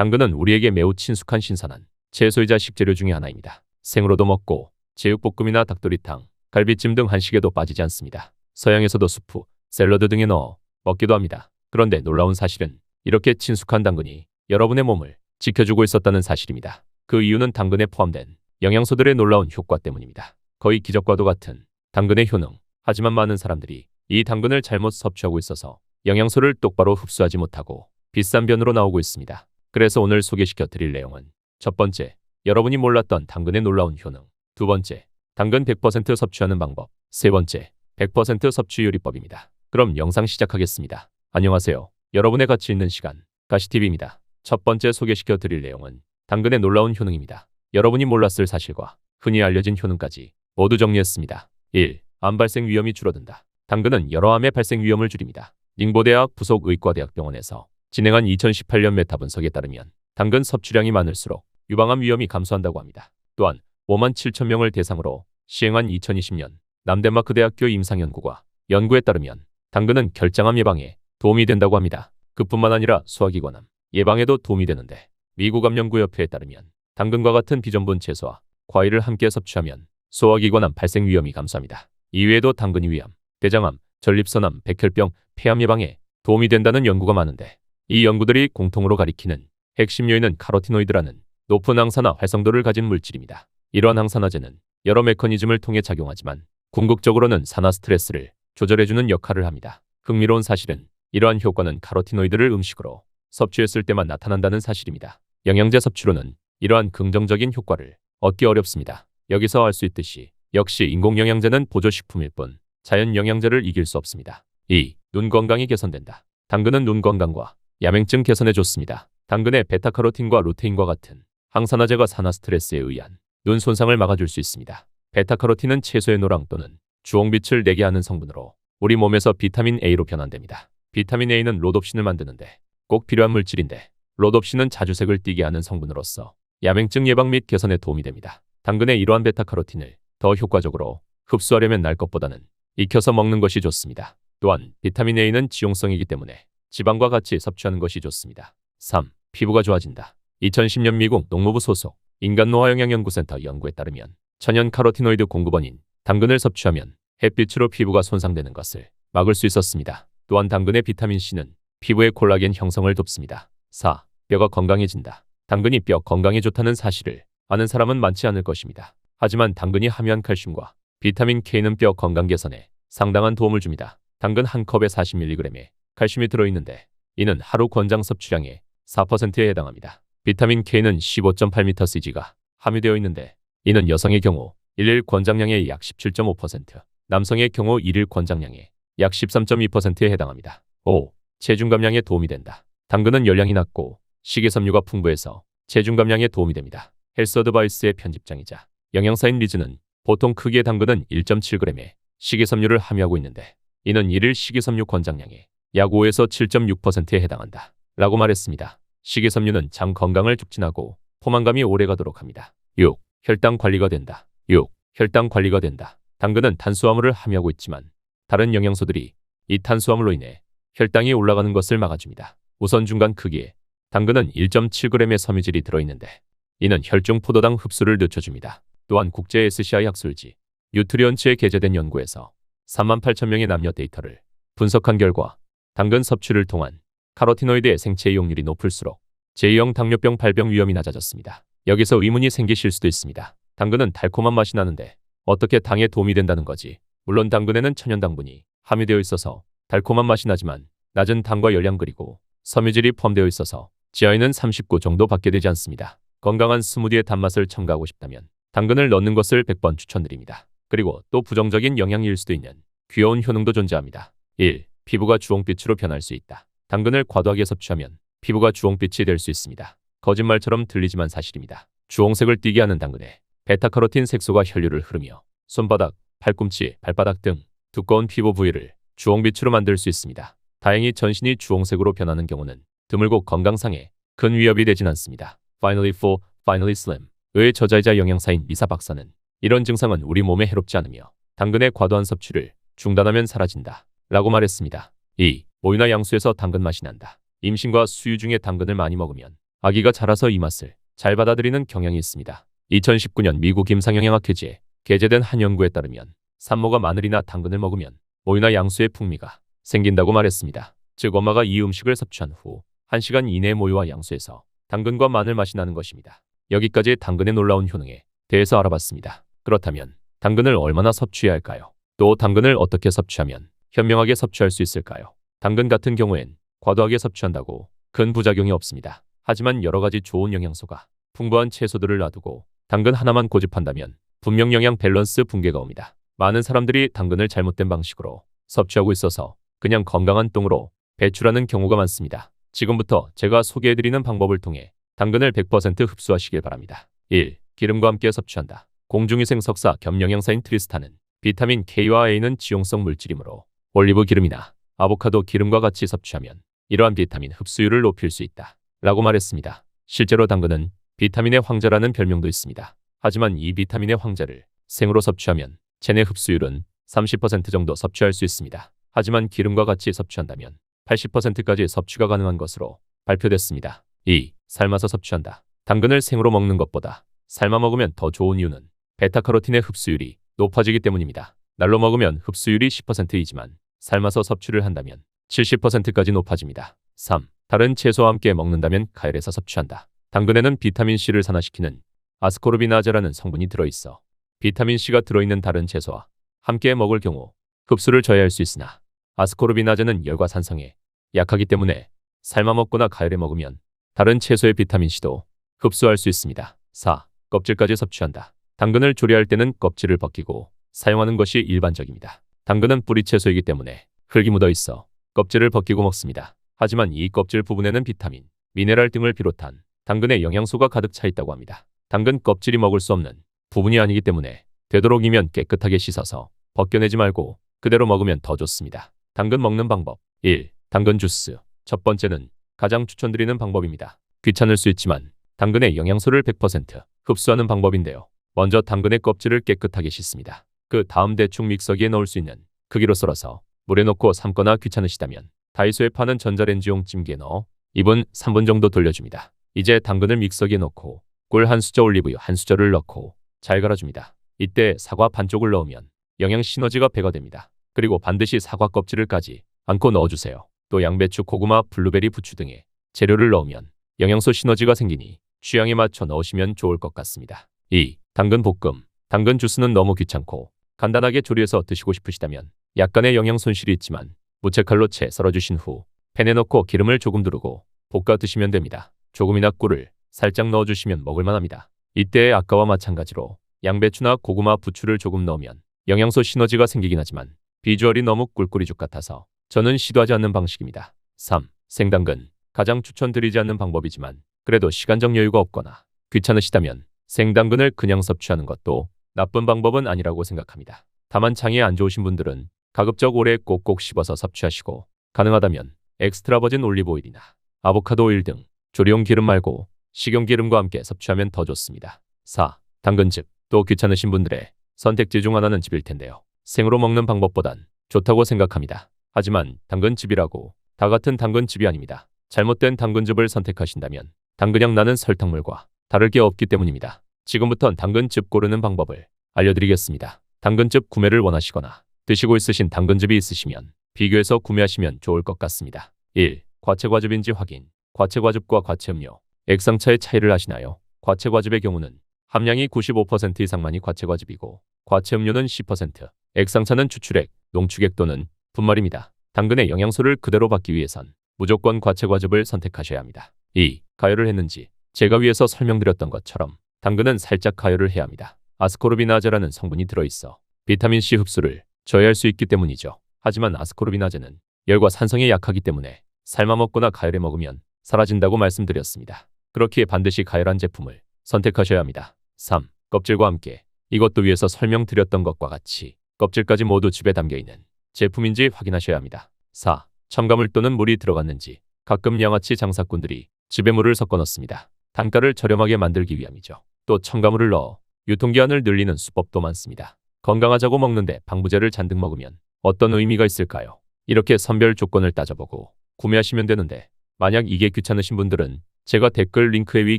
당근은 우리에게 매우 친숙한 신선한 채소이자 식재료 중의 하나입니다. 생으로도 먹고 제육볶음이나 닭도리탕, 갈비찜 등 한식에도 빠지지 않습니다. 서양에서도 수프, 샐러드 등에 넣어 먹기도 합니다. 그런데 놀라운 사실은 이렇게 친숙한 당근이 여러분의 몸을 지켜주고 있었다는 사실입니다. 그 이유는 당근에 포함된 영양소들의 놀라운 효과 때문입니다. 거의 기적과도 같은 당근의 효능. 하지만 많은 사람들이 이 당근을 잘못 섭취하고 있어서 영양소를 똑바로 흡수하지 못하고 비싼 변으로 나오고 있습니다. 그래서 오늘 소개시켜 드릴 내용은 첫 번째, 여러분이 몰랐던 당근의 놀라운 효능. 두 번째, 당근 100% 섭취하는 방법. 세 번째, 100% 섭취 요리법입니다. 그럼 영상 시작하겠습니다. 안녕하세요. 여러분의 가치 있는 시간, 가시TV입니다. 첫 번째 소개시켜 드릴 내용은 당근의 놀라운 효능입니다. 여러분이 몰랐을 사실과 흔히 알려진 효능까지 모두 정리했습니다. 1. 암 발생 위험이 줄어든다. 당근은 여러 암의 발생 위험을 줄입니다. 닝보대학 부속의과대학병원에서 진행한 2018년 메타 분석에 따르면 당근 섭취량이 많을수록 유방암 위험이 감소한다고 합니다. 또한 5만 7천 명을 대상으로 시행한 2020년 남덴마크 대학교 임상연구과 연구에 따르면 당근은 결장암 예방에 도움이 된다고 합니다. 그뿐만 아니라 소화기관암 예방에도 도움이 되는데 미국 암연구협회에 따르면 당근과 같은 비전분 채소와 과일을 함께 섭취하면 소화기관암 발생 위험이 감소합니다. 이외에도 당근이 위암, 대장암, 전립선암, 백혈병, 폐암 예방에 도움이 된다는 연구가 많은데 이 연구들이 공통으로 가리키는 핵심 요인은 카로티노이드라는 높은 항산화 활성도를 가진 물질입니다. 이러한 항산화제는 여러 메커니즘을 통해 작용하지만 궁극적으로는 산화 스트레스를 조절해주는 역할을 합니다. 흥미로운 사실은 이러한 효과는 카로티노이드를 음식으로 섭취했을 때만 나타난다는 사실입니다. 영양제 섭취로는 이러한 긍정적인 효과를 얻기 어렵습니다. 여기서 알 수 있듯이 역시 인공영양제는 보조식품일 뿐 자연 영양제를 이길 수 없습니다. 2. 눈 건강이 개선된다. 당근은 눈 건강과 야맹증 개선에 좋습니다. 당근의 베타카로틴과 루테인과 같은 항산화제가 산화 스트레스에 의한 눈 손상을 막아줄 수 있습니다. 베타카로틴은 채소의 노랑 또는 주홍빛을 내게 하는 성분으로 우리 몸에서 비타민 A로 변환됩니다. 비타민 A는 로놉신을 만드는데 꼭 필요한 물질인데 로놉신은 자주색을 띠게 하는 성분으로서 야맹증 예방 및 개선에 도움이 됩니다. 당근의 이러한 베타카로틴을 더 효과적으로 흡수하려면 날 것보다는 익혀서 먹는 것이 좋습니다. 또한 비타민 A는 지용성이기 때문에 지방과 같이 섭취하는 것이 좋습니다. 3. 피부가 좋아진다. 2010년 미국 농무부 소속 인간노화영양연구센터 연구에 따르면 천연 카로티노이드 공급원인 당근을 섭취하면 햇빛으로 피부가 손상되는 것을 막을 수 있었습니다. 또한 당근의 비타민C는 피부의 콜라겐 형성을 돕습니다. 4. 뼈가 건강해진다. 당근이 뼈 건강에 좋다는 사실을 아는 사람은 많지 않을 것입니다. 하지만 당근이 함유한 칼슘과 비타민 K는 뼈 건강 개선에 상당한 도움을 줍니다. 당근 한 컵에 40mg의 칼슘이 들어있는데 이는 하루 권장 섭취량의 4%에 해당합니다. 비타민 K는 15.8mcg가 함유되어 있는데 이는 여성의 경우 일일 권장량의 약 17.5%, 남성의 경우 일일 권장량의 약 13.2%에 해당합니다. 5. 체중 감량에 도움이 된다. 당근은 열량이 낮고 식이섬유가 풍부해서 체중 감량에 도움이 됩니다. 헬스어드바이스의 편집장이자 영양사인 리즈는 보통 크기의 당근은 1.7g의 식이섬유를 함유하고 있는데 이는 일일 식이섬유 권장량의 약 5에서 7.6%에 해당한다. 라고 말했습니다. 식이섬유는 장 건강을 촉진하고 포만감이 오래가도록 합니다. 6. 혈당 관리가 된다. 6. 혈당 관리가 된다. 당근은 탄수화물을 함유하고 있지만 다른 영양소들이 이 탄수화물로 인해 혈당이 올라가는 것을 막아줍니다. 우선 중간 크기에 당근은 1.7g의 섬유질이 들어있는데 이는 혈중 포도당 흡수를 늦춰줍니다. 또한 국제 SCI 학술지 뉴트리언츠에 게재된 연구에서 38,000명의 남녀 데이터를 분석한 결과 당근 섭취를 통한 카로티노이드의 생체 이용률이 높을수록 제2형 당뇨병 발병 위험이 낮아졌습니다. 여기서 의문이 생기실 수도 있습니다. 당근은 달콤한 맛이 나는데 어떻게 당에 도움이 된다는 거지? 물론 당근에는 천연당분이 함유되어 있어서 달콤한 맛이 나지만 낮은 당과 열량 그리고 섬유질이 포함되어 있어서 GI는 39 정도 받게 되지 않습니다. 건강한 스무디의 단맛을 첨가하고 싶다면 당근을 넣는 것을 100번 추천드립니다. 그리고 또 부정적인 영향일 수도 있는 귀여운 효능도 존재합니다. 1. 피부가 주홍빛으로 변할 수 있다. 당근을 과도하게 섭취하면 피부가 주홍빛이 될 수 있습니다. 거짓말처럼 들리지만 사실입니다. 주홍색을 띠게 하는 당근에 베타카로틴 색소가 혈류를 흐르며 손바닥, 팔꿈치, 발바닥 등 두꺼운 피부 부위를 주홍빛으로 만들 수 있습니다. 다행히 전신이 주홍색으로 변하는 경우는 드물고 건강상에 큰 위협이 되진 않습니다. Finally Full, Finally Slim 의 저자이자 영양사인 리사 박사는 이런 증상은 우리 몸에 해롭지 않으며 당근의 과도한 섭취를 중단하면 사라진다 라고 말했습니다. 2. 모유나 양수에서 당근 맛이 난다. 임신과 수유 중에 당근을 많이 먹으면 아기가 자라서 이 맛을 잘 받아들이는 경향이 있습니다. 2019년 미국 임상영양학회지에 게재된 한 연구에 따르면 산모가 마늘이나 당근을 먹으면 모유나 양수의 풍미가 생긴다고 말했습니다. 즉 엄마가 이 음식을 섭취한 후 1시간 이내에 모유와 양수에서 당근과 마늘 맛이 나는 것입니다. 여기까지 당근의 놀라운 효능에 대해서 알아봤습니다. 그렇다면 당근을 얼마나 섭취해야 할까요? 또 당근을 어떻게 섭취하면 현명하게 섭취할 수 있을까요? 당근 같은 경우엔 과도하게 섭취한다고 큰 부작용이 없습니다. 하지만 여러 가지 좋은 영양소가 풍부한 채소들을 놔두고 당근 하나만 고집한다면 분명 영양 밸런스 붕괴가 옵니다. 많은 사람들이 당근을 잘못된 방식으로 섭취하고 있어서 그냥 건강한 똥으로 배출하는 경우가 많습니다. 지금부터 제가 소개해드리는 방법을 통해 당근을 100% 흡수하시길 바랍니다. 1. 기름과 함께 섭취한다. 공중위생 석사 겸 영양사인 트리스타는 비타민 K와 A는 지용성 물질이므로 올리브 기름이나 아보카도 기름과 같이 섭취하면 이러한 비타민 흡수율을 높일 수 있다 라고 말했습니다. 실제로 당근은 비타민의 황제라는 별명도 있습니다. 하지만 이 비타민의 황제를 생으로 섭취하면 체내 흡수율은 30% 정도 섭취할 수 있습니다. 하지만 기름과 같이 섭취한다면 80%까지 섭취가 가능한 것으로 발표됐습니다. 2. 삶아서 섭취한다. 당근을 생으로 먹는 것보다 삶아 먹으면 더 좋은 이유는 베타카로틴의 흡수율이 높아지기 때문입니다. 날로 먹으면 흡수율이 10%이지만 삶아서 섭취를 한다면 70%까지 높아집니다. 3. 다른 채소와 함께 먹는다면 가열해서 섭취한다. 당근에는 비타민C를 산화시키는 아스코르비나제라는 성분이 들어있어 비타민C가 들어있는 다른 채소와 함께 먹을 경우 흡수를 저해할 수 있으나 아스코르비나제는 열과 산성에 약하기 때문에 삶아 먹거나 가열해 먹으면 다른 채소의 비타민C도 흡수할 수 있습니다. 4. 껍질까지 섭취한다. 당근을 조리할 때는 껍질을 벗기고 사용하는 것이 일반적입니다. 당근은 뿌리 채소이기 때문에 흙이 묻어 있어 껍질을 벗기고 먹습니다. 하지만 이 껍질 부분에는 비타민, 미네랄 등을 비롯한 당근의 영양소가 가득 차 있다고 합니다. 당근 껍질이 먹을 수 없는 부분이 아니기 때문에 되도록이면 깨끗하게 씻어서 벗겨내지 말고 그대로 먹으면 더 좋습니다. 당근 먹는 방법 1. 당근 주스. 첫 번째는 가장 추천드리는 방법입니다. 귀찮을 수 있지만 당근의 영양소를 100% 흡수하는 방법인데요. 먼저 당근의 껍질을 깨끗하게 씻습니다. 그 다음 대충 믹서기에 넣을 수 있는 크기로 썰어서 물에 넣고 삶거나 귀찮으시다면 다이소에 파는 전자레인지용 찜기에 넣어 2분, 3분 정도 돌려줍니다. 이제 당근을 믹서기에 넣고 꿀 한 수저, 올리브유 한 수저를 넣고 잘 갈아줍니다. 이때 사과 반쪽을 넣으면 영양 시너지가 배가 됩니다. 그리고 반드시 사과 껍질을 까지 않고 넣어주세요. 또 양배추, 고구마, 블루베리, 부추 등의 재료를 넣으면 영양소 시너지가 생기니 취향에 맞춰 넣으시면 좋을 것 같습니다. 2. 당근 볶음. 당근 주스는 너무 귀찮고 간단하게 조리해서 드시고 싶으시다면 약간의 영양 손실이 있지만 무채칼로 채 썰어주신 후 팬에 넣고 기름을 조금 두르고 볶아 드시면 됩니다. 조금이나 꿀을 살짝 넣어주시면 먹을만합니다. 이때 아까와 마찬가지로 양배추나 고구마, 부추를 조금 넣으면 영양소 시너지가 생기긴 하지만 비주얼이 너무 꿀꿀이죽 같아서 저는 시도하지 않는 방식입니다. 3. 생당근. 가장 추천드리지 않는 방법이지만 그래도 시간적 여유가 없거나 귀찮으시다면 생당근을 그냥 섭취하는 것도 나쁜 방법은 아니라고 생각합니다. 다만 장이 안 좋으신 분들은 가급적 오래 꼭꼭 씹어서 섭취하시고 가능하다면 엑스트라 버진 올리브 오일이나 아보카도 오일 등 조리용 기름 말고 식용기름과 함께 섭취하면 더 좋습니다. 4. 당근즙. 또 귀찮으신 분들의 선택지 중 하나는 즙일 텐데요. 생으로 먹는 방법보단 좋다고 생각합니다. 하지만 당근즙이라고 다 같은 당근즙이 아닙니다. 잘못된 당근즙을 선택하신다면 당근향 나는 설탕물과 다를 게 없기 때문입니다. 지금부턴 당근즙 고르는 방법을 알려드리겠습니다. 당근즙 구매를 원하시거나 드시고 있으신 당근즙이 있으시면 비교해서 구매하시면 좋을 것 같습니다. 1. 과채과즙인지 확인. 과채과즙과 과채음료, 액상차의 차이를 아시나요? 과채과즙의 경우는 함량이 95% 이상만이 과채과즙이고 과채음료는 10%, 액상차는 추출액, 농축액 또는 분말입니다. 당근의 영양소를 그대로 받기 위해선 무조건 과채과즙을 선택하셔야 합니다. 2. 가열을 했는지. 제가 위에서 설명드렸던 것처럼 당근은 살짝 가열을 해야 합니다. 아스코르비나제라는 성분이 들어있어 비타민C 흡수를 저해할 수 있기 때문이죠. 하지만 아스코르비나제는 열과 산성에 약하기 때문에 삶아 먹거나 가열해 먹으면 사라진다고 말씀드렸습니다. 그렇기에 반드시 가열한 제품을 선택하셔야 합니다. 3. 껍질과 함께. 이것도 위에서 설명드렸던 것과 같이 껍질까지 모두 즙에 담겨있는 제품인지 확인하셔야 합니다. 4. 첨가물 또는 물이 들어갔는지. 가끔 양아치 장사꾼들이 즙에 물을 섞어 넣습니다. 단가를 저렴하게 만들기 위함이죠. 또 첨가물을 넣어 유통기한을 늘리는 수법도 많습니다. 건강하자고 먹는데 방부제를 잔뜩 먹으면 어떤 의미가 있을까요? 이렇게 선별 조건을 따져보고 구매하시면 되는데 만약 이게 귀찮으신 분들은 제가 댓글 링크의 위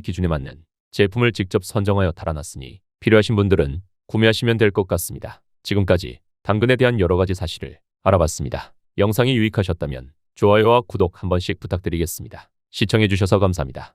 기준에 맞는 제품을 직접 선정하여 달아놨으니 필요하신 분들은 구매하시면 될 것 같습니다. 지금까지 당근에 대한 여러 가지 사실을 알아봤습니다. 영상이 유익하셨다면 좋아요와 구독 한 번씩 부탁드리겠습니다. 시청해주셔서 감사합니다.